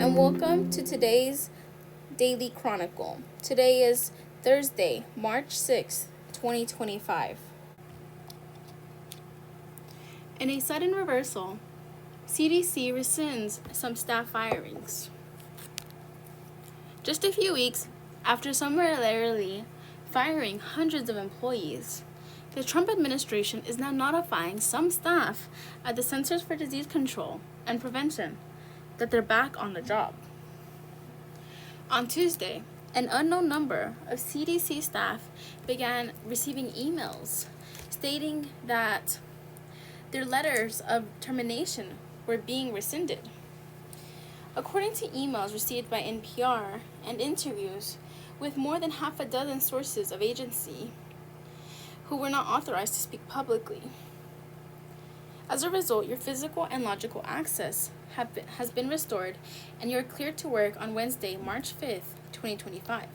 and welcome to today's Daily Chronicle. Today is Thursday, March 6th, 2025. In a sudden reversal, CDC rescinds some staff firings. Just a few weeks after summarily firing hundreds of employees, the Trump administration is now notifying some staff at the Centers for Disease Control and Prevention that they're back on the job. On Tuesday, an unknown number of CDC staff began receiving emails stating that their letters of termination were being rescinded. According to emails received by NPR and interviews with more than half a dozen sources of agency who were not authorized to speak publicly. As a result, your physical and logical access has been restored, and you are cleared to work on Wednesday, March 5th, 2025.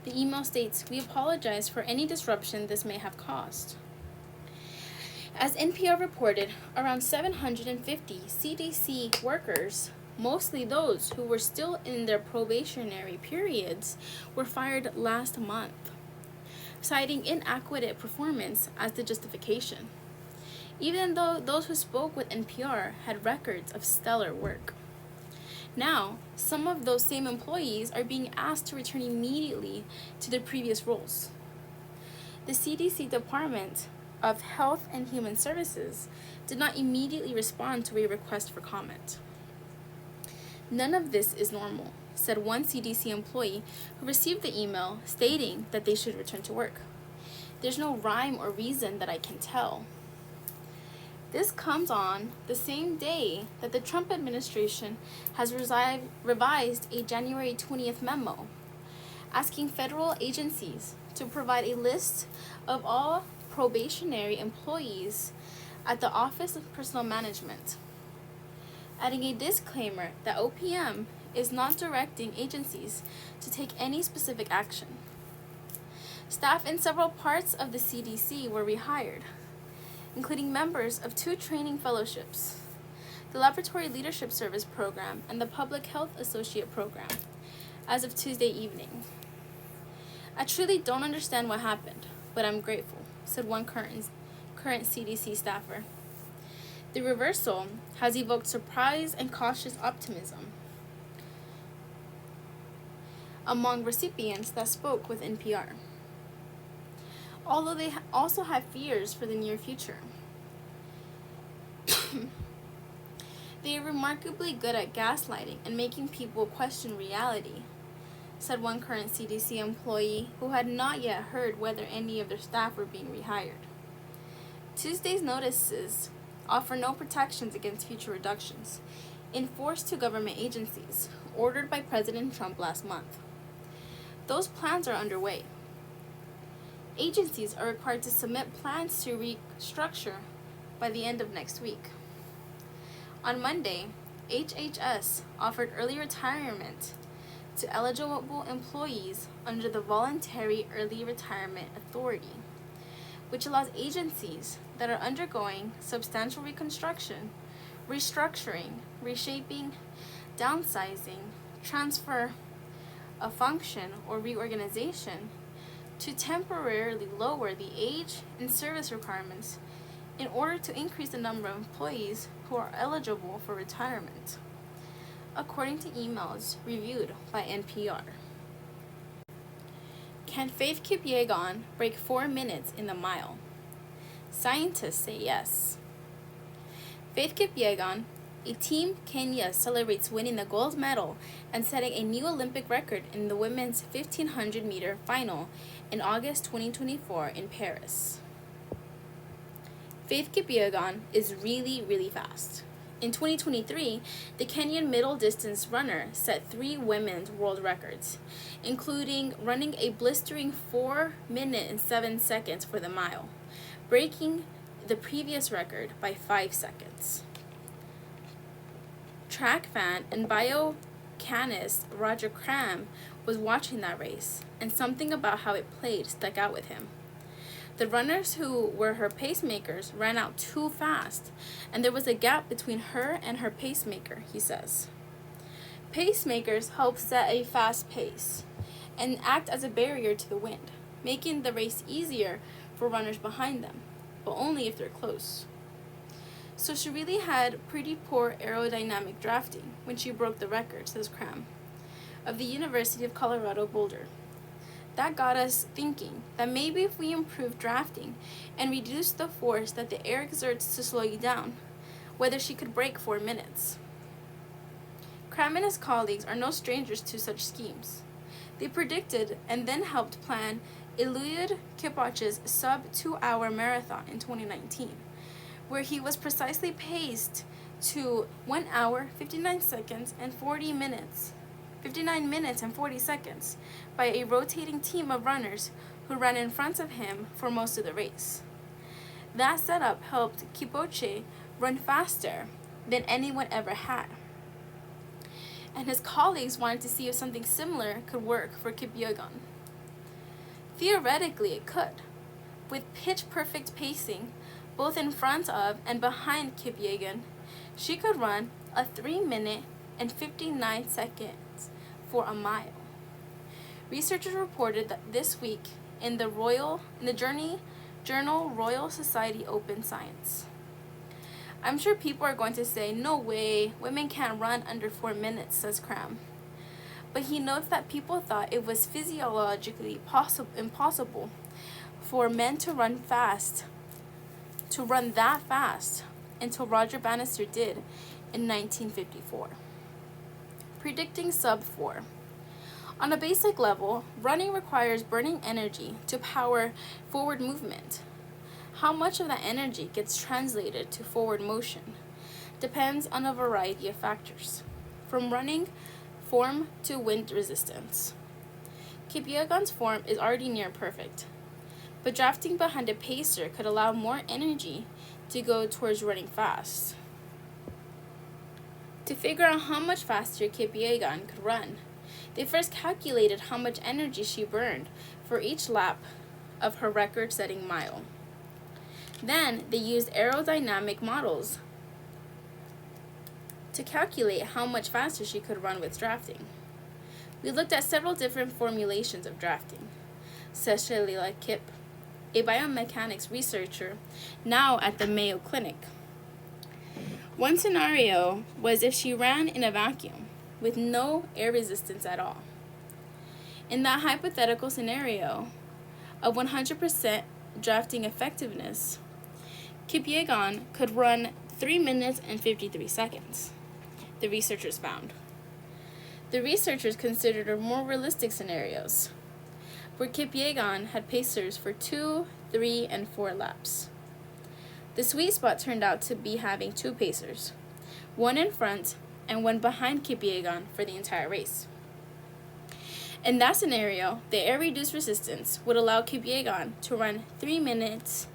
The email states, "We apologize for any disruption this may have caused." As NPR reported, around 750 CDC workers, mostly those who were still in their probationary periods, were fired last month, citing inadequate performance as the justification, even though those who spoke with NPR had records of stellar work. Now, some of those same employees are being asked to return immediately to their previous roles. The CDC Department of Health and Human Services did not immediately respond to a request for comment. "None of this is normal," said one CDC employee who received the email stating that they should return to work. "There's no rhyme or reason that I can tell." This comes on the same day that the Trump administration has revised a January 20th memo asking federal agencies to provide a list of all probationary employees at the Office of Personnel Management, adding a disclaimer that OPM is not directing agencies to take any specific action. Staff in several parts of the CDC were rehired, including members of 2 training fellowships, the Laboratory Leadership Service Program and the Public Health Associate Program, as of Tuesday evening. "I truly don't understand what happened, but I'm grateful," said one current CDC staffer. The reversal has evoked surprise and cautious optimism among recipients that spoke with NPR, although they also have fears for the near future. "They are remarkably good at gaslighting and making people question reality," said one current CDC employee who had not yet heard whether any of their staff were being rehired. Tuesday's notices offer no protections against future reductions enforced to government agencies, ordered by President Trump last month. Those plans are underway. Agencies are required to submit plans to restructure by the end of next week. On Monday, HHS offered early retirement to eligible employees under the Voluntary Early Retirement Authority, which allows agencies that are undergoing substantial reconstruction, restructuring, reshaping, downsizing, transfer of function, or reorganization to temporarily lower the age and service requirements in order to increase the number of employees who are eligible for retirement, according to emails reviewed by NPR. Can Faith Kipyegon break 4 minutes in the mile? Scientists say yes. Faith Kipyegon, a Team Kenya, celebrates winning the gold medal and setting a new Olympic record in the women's 1500-meter final in August 2024 in Paris. Faith Kipyegon is really fast. In 2023, the Kenyan middle distance runner set 3 women's world records, including running a blistering 4 minutes and 7 seconds for the mile, breaking the previous record by 5 seconds. Track fan and biochemist Roger Cram was watching that race, and something about how it played stuck out with him. The runners who were her pacemakers ran out too fast, and there was a gap between her and her pacemaker, he says. Pacemakers help set a fast pace and act as a barrier to the wind, making the race easier for runners behind them, but only if they're close. So she really had pretty poor aerodynamic drafting when she broke the record, says Cram, of the University of Colorado Boulder. That got us thinking that maybe if we improve drafting and reduce the force that the air exerts to slow you down, whether she could break 4 minutes. Cram and his colleagues are no strangers to such schemes. They predicted and then helped plan Eliud Kipchoge's sub-2-hour marathon in 2019, where he was precisely paced to 1 hour, 59 minutes and 40 seconds by a rotating team of runners who ran in front of him for most of the race. That setup helped Kipchoge run faster than anyone ever had. And his colleagues wanted to see if something similar could work for Kipchoge. Theoretically, it could. With pitch-perfect pacing, both in front of and behind Kipchoge, she could run a 3 minute and 59 seconds for a mile. Researchers reported that this week in the Journal Royal Society Open Science. I'm sure people are going to say, no way, women can't run under 4 minutes, says Cram. But he notes that people thought it was physiologically impossible for men to run that fast, until Roger Bannister did in 1954. Predicting sub-4. On a basic level, running requires burning energy to power forward movement. How much of that energy gets translated to forward motion depends on a variety of factors, from running form to wind resistance. Kipchoge's form is already near perfect, but drafting behind a pacer could allow more energy to go towards running fast. To figure out how much faster Kipchoge could run, they first calculated how much energy she burned for each lap of her record-setting mile. Then they used aerodynamic models to calculate how much faster she could run with drafting. We looked at several different formulations of drafting, says Shalila Kip, a biomechanics researcher now at the Mayo Clinic. One scenario was if she ran in a vacuum with no air resistance at all. In that hypothetical scenario of 100% drafting effectiveness, Kipchoge could run 3 minutes and 53 seconds, the researchers found. The researchers considered more realistic scenarios, where Kipchoge had pacers for 2, 3, and 4 laps. The sweet spot turned out to be having 2 pacers, one in front and one behind Kipchoge for the entire race. In that scenario, the air-reduced resistance would allow Kipchoge to run 3 minutes,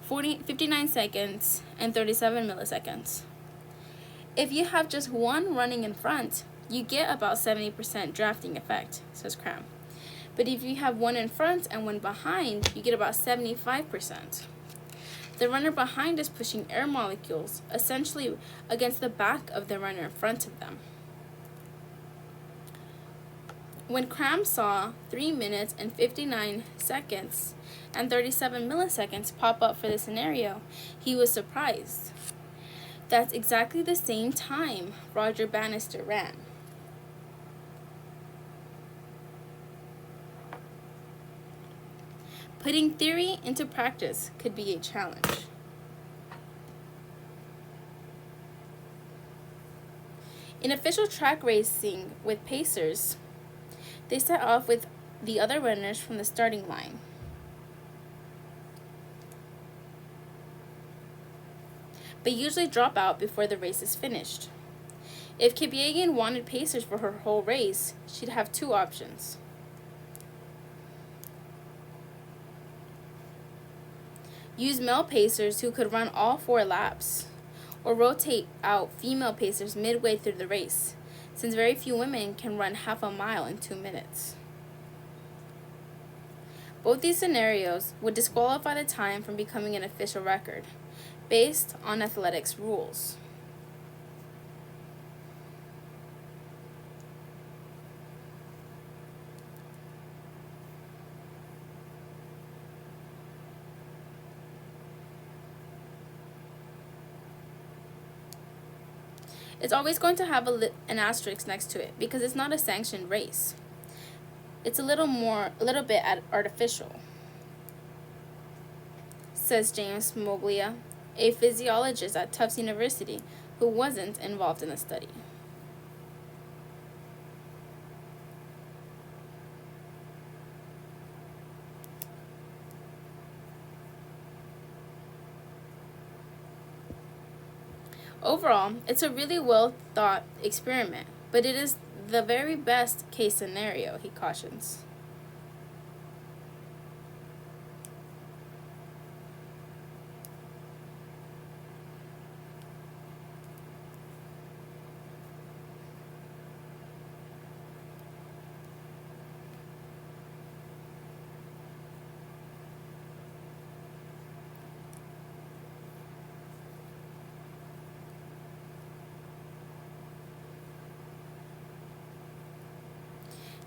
59 seconds, and 37 milliseconds. If you have just one running in front, you get about 70% drafting effect, says Cram. But if you have one in front and one behind, you get about 75%. The runner behind is pushing air molecules essentially against the back of the runner in front of them. When Cram saw 3 minutes and 59 seconds and 37 milliseconds pop up for the scenario, he was surprised. That's exactly the same time Roger Bannister ran. Putting theory into practice could be a challenge. In official track racing with pacers, they set off with the other runners from the starting line. But usually drop out before the race is finished. If Kipchoge wanted pacers for her whole race, she'd have 2 options. Use male pacers who could run all 4 laps, or rotate out female pacers midway through the race, since very few women can run half a mile in 2 minutes. Both these scenarios would disqualify the time from becoming an official record, based on athletics rules. It's always going to have an asterisk next to it because it's not a sanctioned race. It's a little bit artificial, says James Smoglia, a physiologist at Tufts University who wasn't involved in the study. Overall, it's a really well thought experiment, but it is the very best case scenario, he cautions.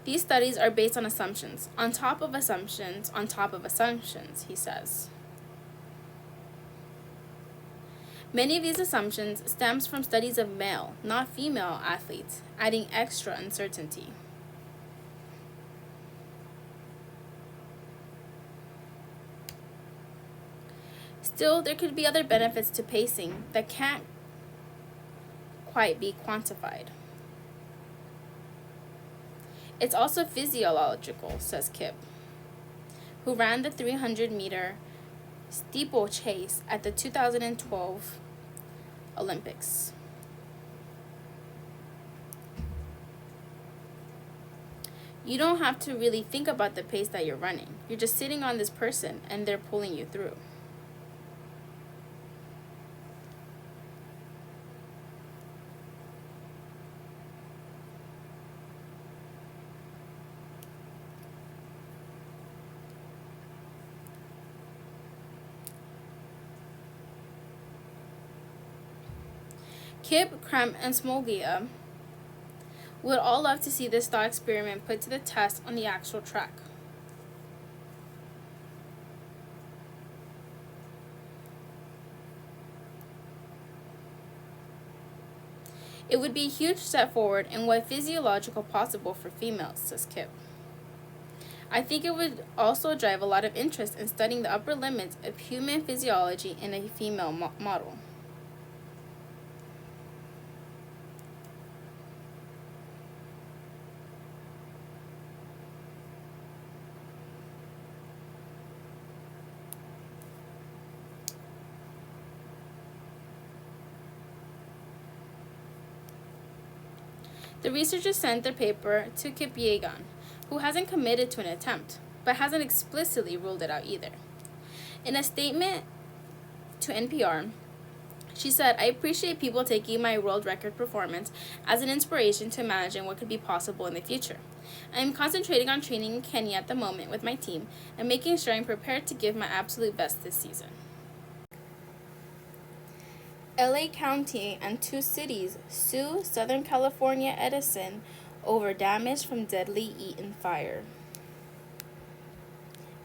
These studies are based on assumptions, on top of assumptions, on top of assumptions, he says. Many of these assumptions stems from studies of male, not female athletes, adding extra uncertainty. Still, there could be other benefits to pacing that can't quite be quantified. It's also physiological, says Kip, who ran the 300-meter steeplechase at the 2012 Olympics. You don't have to really think about the pace that you're running. You're just sitting on this person and they're pulling you through. Kip, Krem, and Smolgia would all love to see this thought experiment put to the test on the actual track. It would be a huge step forward in what physiological possible for females, says Kip. I think it would also drive a lot of interest in studying the upper limits of human physiology in a female model. The researchers sent their paper to Kip Yegan, who hasn't committed to an attempt, but hasn't explicitly ruled it out either. In a statement to NPR, she said, "I appreciate people taking my world record performance as an inspiration to imagine what could be possible in the future. I am concentrating on training in Kenya at the moment with my team and making sure I'm prepared to give my absolute best this season." LA County and 2 cities sue Southern California Edison over damage from deadly Eaton fire.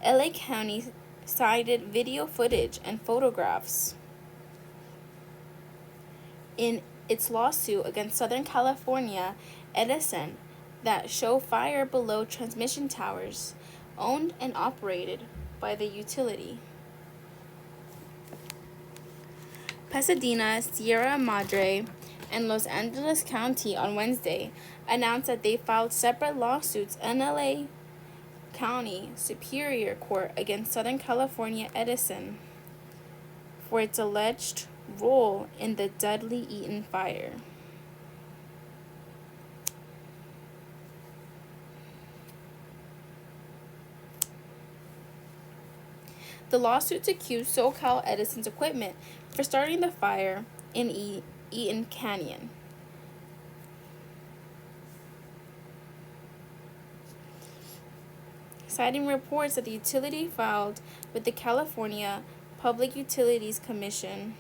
LA County cited video footage and photographs in its lawsuit against Southern California Edison that show fire below transmission towers owned and operated by the utility. Pasadena, Sierra Madre, and Los Angeles County on Wednesday announced that they filed separate lawsuits in LA County Superior Court against Southern California Edison for its alleged role in the deadly Eaton fire. The lawsuits accuse SoCal Edison's equipment for starting the fire in Eaton Canyon. Citing reports that the utility filed with the California Public Utilities Commission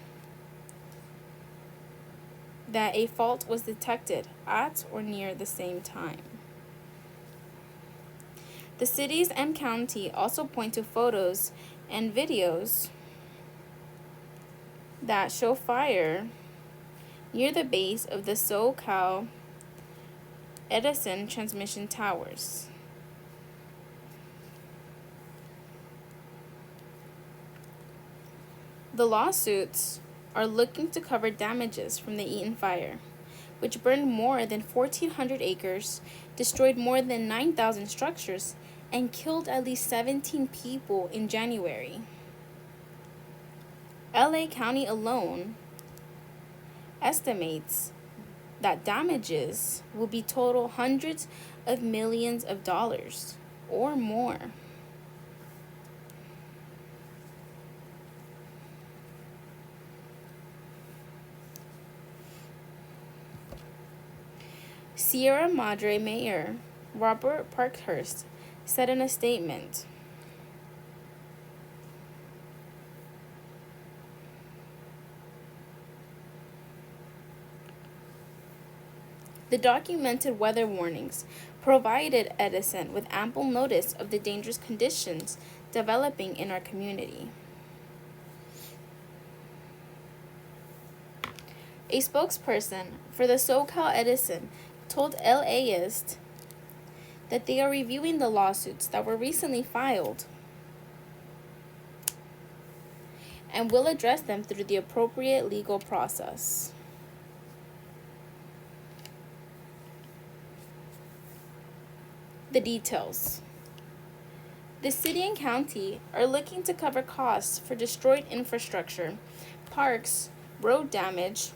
that a fault was detected at or near the same time. The cities and county also point to photos and videos that show fire near the base of the SoCal Edison transmission towers. The lawsuits are looking to cover damages from the Eaton fire, which burned more than 1,400 acres, destroyed more than 9,000 structures, and killed at least 17 people in January. LA County alone estimates that damages will be total hundreds of millions of dollars or more. Sierra Madre Mayor Robert Parkhurst said in a statement, "The documented weather warnings provided Edison with ample notice of the dangerous conditions developing in our community." A spokesperson for the SoCal Edison told LAist that they are reviewing the lawsuits that were recently filed and will address them through the appropriate legal process. The details. The city and county are looking to cover costs for destroyed infrastructure, parks, road damage,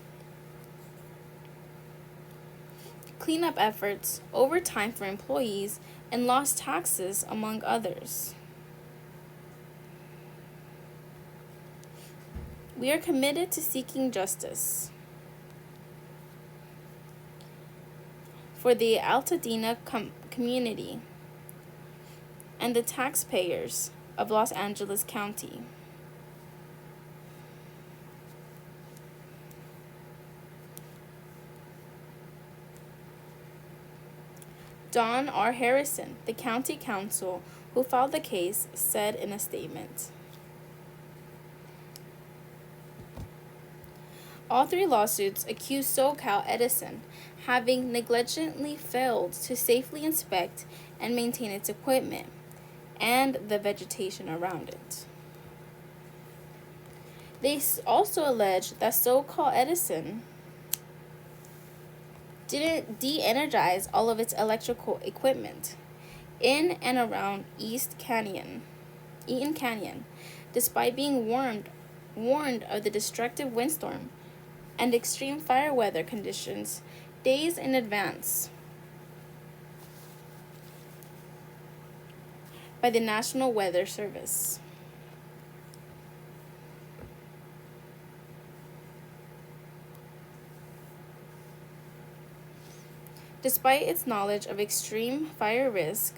cleanup efforts, overtime for employees, and lost taxes, among others. We are committed to seeking justice for the Altadena community and the taxpayers of Los Angeles County. Don R. Harrison, the county counsel who filed the case, said in a statement, "All three lawsuits accuse SoCal Edison having negligently failed to safely inspect and maintain its equipment and the vegetation around it." They also allege that SoCal Edison didn't de-energize all of its electrical equipment in and around Eaton Canyon, despite being warned of the destructive windstorm and extreme fire weather conditions days in advance by the National Weather Service. Despite its knowledge of extreme fire risk,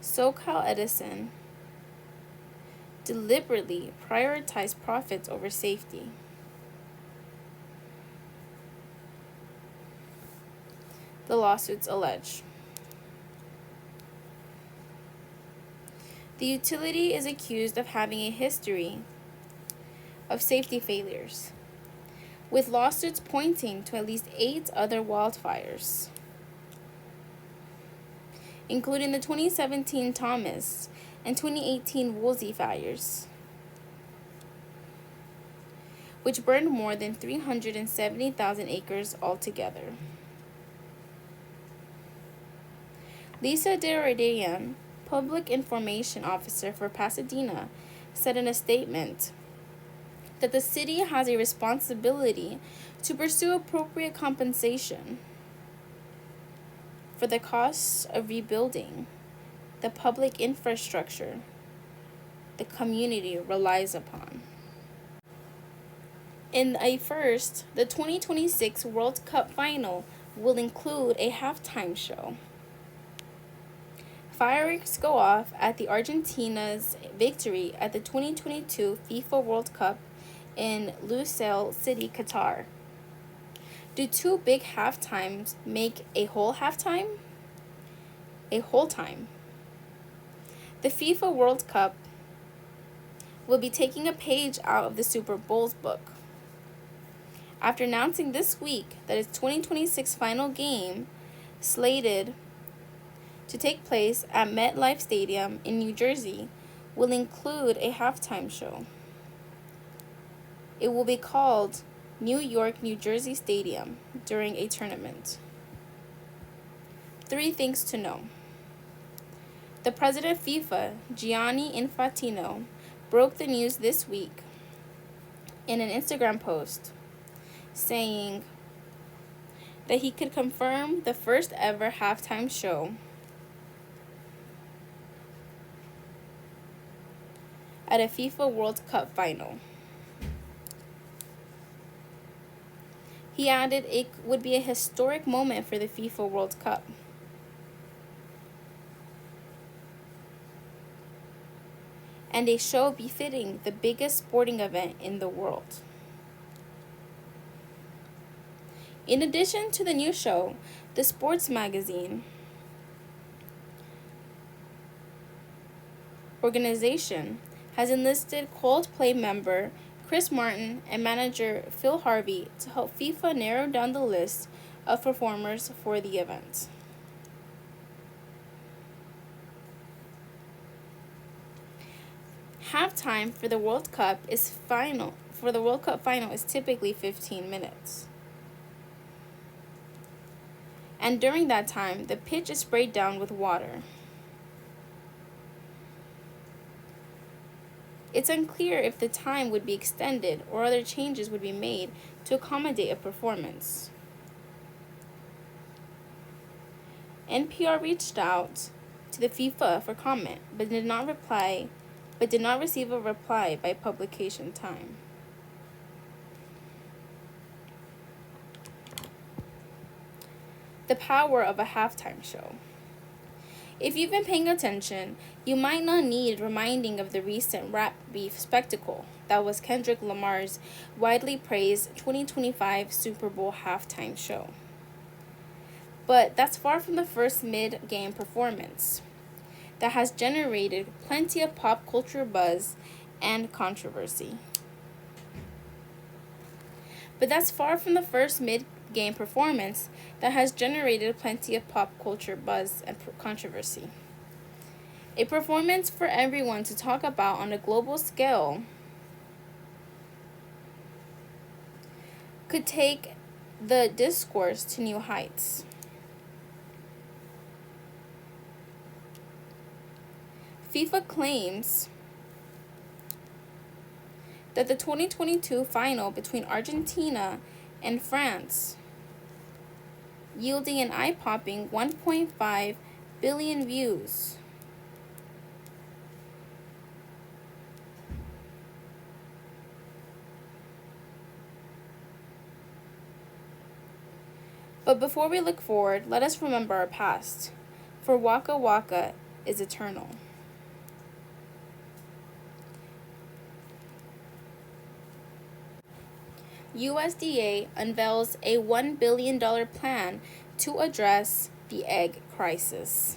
SoCal Edison deliberately prioritized profits over safety. The lawsuits allege the utility is accused of having a history of safety failures, with lawsuits pointing to at least 8 other wildfires, including the 2017 Thomas and 2018 Woolsey fires, which burned more than 370,000 acres altogether. Lisa Derradian, Public Information Officer for Pasadena, said in a statement that the city has a responsibility to pursue appropriate compensation for the costs of rebuilding the public infrastructure the community relies upon. In a first, the 2026 World Cup final will include a halftime show. Fireworks go off at the Argentina's victory at the 2022 FIFA World Cup in Lusail City, Qatar. Do 2 big halftimes make a whole halftime? A whole time. The FIFA World Cup will be taking a page out of the Super Bowl's book. after announcing this week that its 2026 final game, slated to take place at MetLife Stadium in New Jersey, will include a halftime show. It will be called New York, New Jersey Stadium during a tournament. 3 things to know. The president of FIFA, Gianni Infantino, broke the news this week in an Instagram post, saying that he could confirm the first ever halftime show at a FIFA World Cup final. He added it would be a historic moment for the FIFA World Cup. And a show befitting the biggest sporting event in the world. In addition to the new show, the sports magazine organization has enlisted Coldplay member Chris Martin and manager Phil Harvey to help FIFA narrow down the list of performers for the event. Halftime for the World Cup final is typically 15 minutes. And during that time, the pitch is sprayed down with water. It's unclear if the time would be extended or other changes would be made to accommodate a performance. NPR reached out to the FIFA for comment, but did not receive a reply by publication time. The power of a halftime show. If you've been paying attention, you might not need reminding of the recent rap beef spectacle that was Kendrick Lamar's widely praised 2025 Super Bowl halftime show. But that's far from the first mid-game performance that has generated plenty of pop culture buzz and controversy. A performance for everyone to talk about on a global scale could take the discourse to new heights. FIFA claims that the 2022 final between Argentina and France, yielding an eye-popping 1.5 billion views. But before we look forward, let us remember our past, for Waka Waka is eternal. USDA unveils a $1 billion plan to address the egg crisis.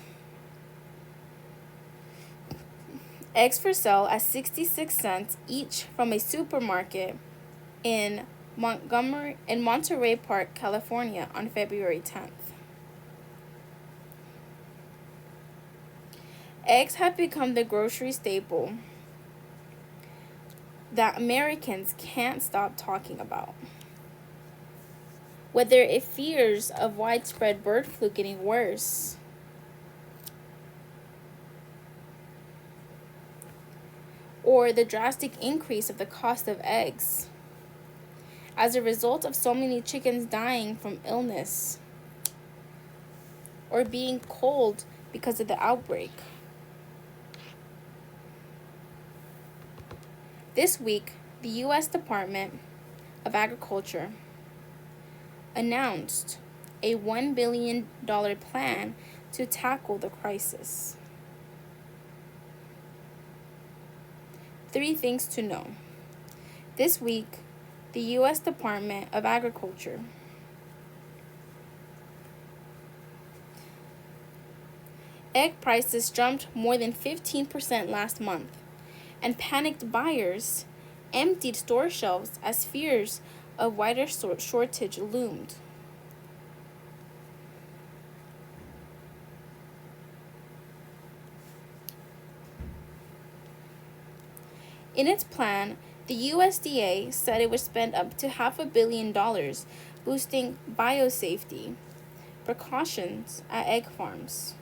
Eggs for sale at 66 cents each from a supermarket in Monterey Park, California on February 10th. Eggs have become the grocery staple that Americans can't stop talking about. Whether it fears of widespread bird flu getting worse, or the drastic increase of the cost of eggs as a result of so many chickens dying from illness or being cold because of the outbreak. This week, the U.S. Department of Agriculture announced a $1 billion plan to tackle the crisis. 3 things to know. This week, the U.S. Department of Agriculture egg prices jumped more than 15% last month, and panicked buyers emptied store shelves as fears a wider shortage loomed. In its plan, the USDA said it would spend up to $500 million boosting biosafety precautions at egg farms.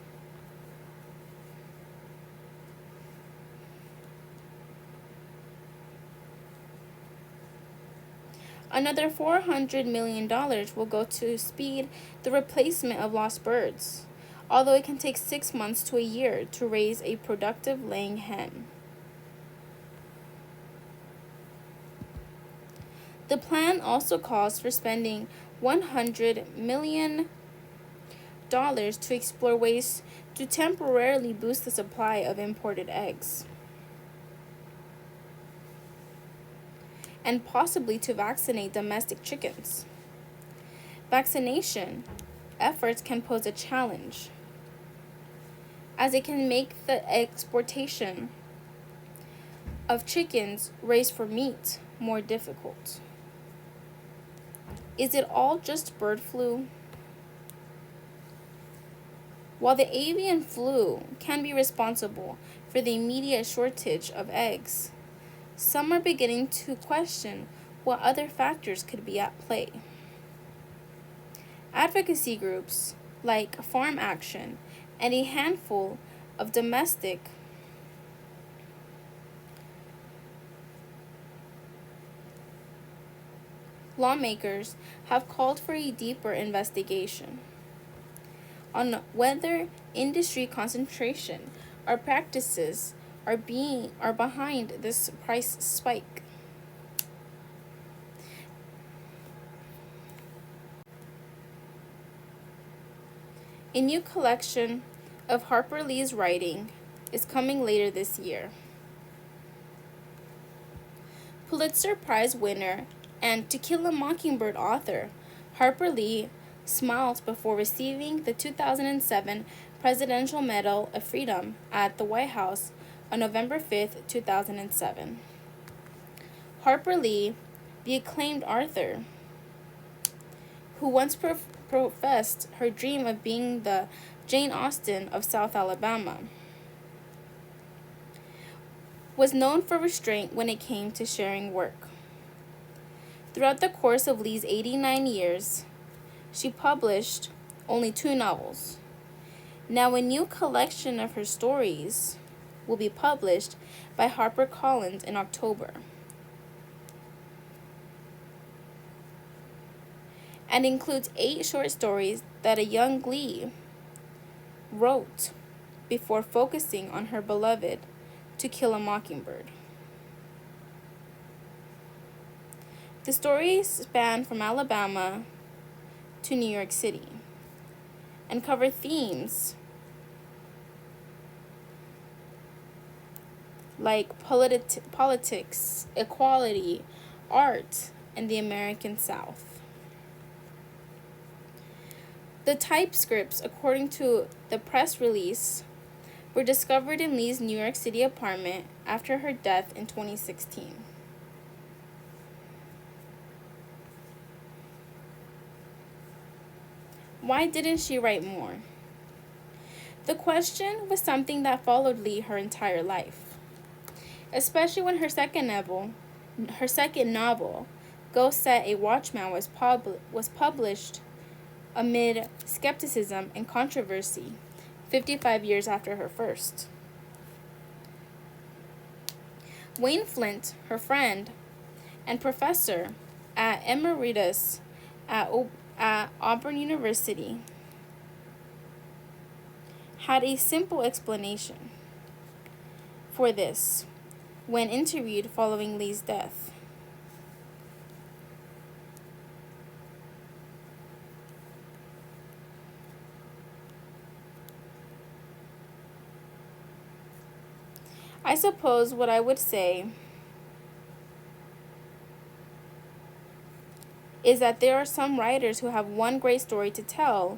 Another $400 million will go to speed the replacement of lost birds, although it can take 6 months to a year to raise a productive laying hen. The plan also calls for spending $100 million to explore ways to temporarily boost the supply of imported eggs, and possibly to vaccinate domestic chickens. Vaccination efforts can pose a challenge, as it can make the exportation of chickens raised for meat more difficult. Is it all just bird flu? While the avian flu can be responsible for the immediate shortage of eggs, some are beginning to question what other factors could be at play. Advocacy groups like Farm Action and a handful of domestic lawmakers have called for a deeper investigation on whether industry concentration or practices are behind this price spike. A new collection of Harper Lee's writing is coming later this year. Pulitzer Prize winner and To Kill a Mockingbird author Harper Lee smiled before receiving the 2007 Presidential Medal of Freedom at the White House on November 5, 2007. Harper Lee, the acclaimed author, who once professed her dream of being the Jane Austen of South Alabama, was known for restraint when it came to sharing work. Throughout the course of Lee's 89 years, she published only 2 novels. Now a new collection of her stories will be published by HarperCollins in October, and includes 8 short stories that a young Lee wrote before focusing on her beloved To Kill a Mockingbird. The stories span from Alabama to New York City and cover themes like politics, equality, art, and the American South. The typescripts, according to the press release, were discovered in Lee's New York City apartment after her death in 2016. Why didn't she write more? The question was something that followed Lee her entire life, especially when her second novel, Go Set a Watchman, was published amid skepticism and controversy 55 years after her first. Wayne Flint, her friend and professor at Emeritus at Auburn University, had a simple explanation for this when interviewed following Lee's death. I suppose what I would say is that there are some writers who have one great story to tell,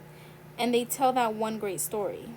and they tell that one great story.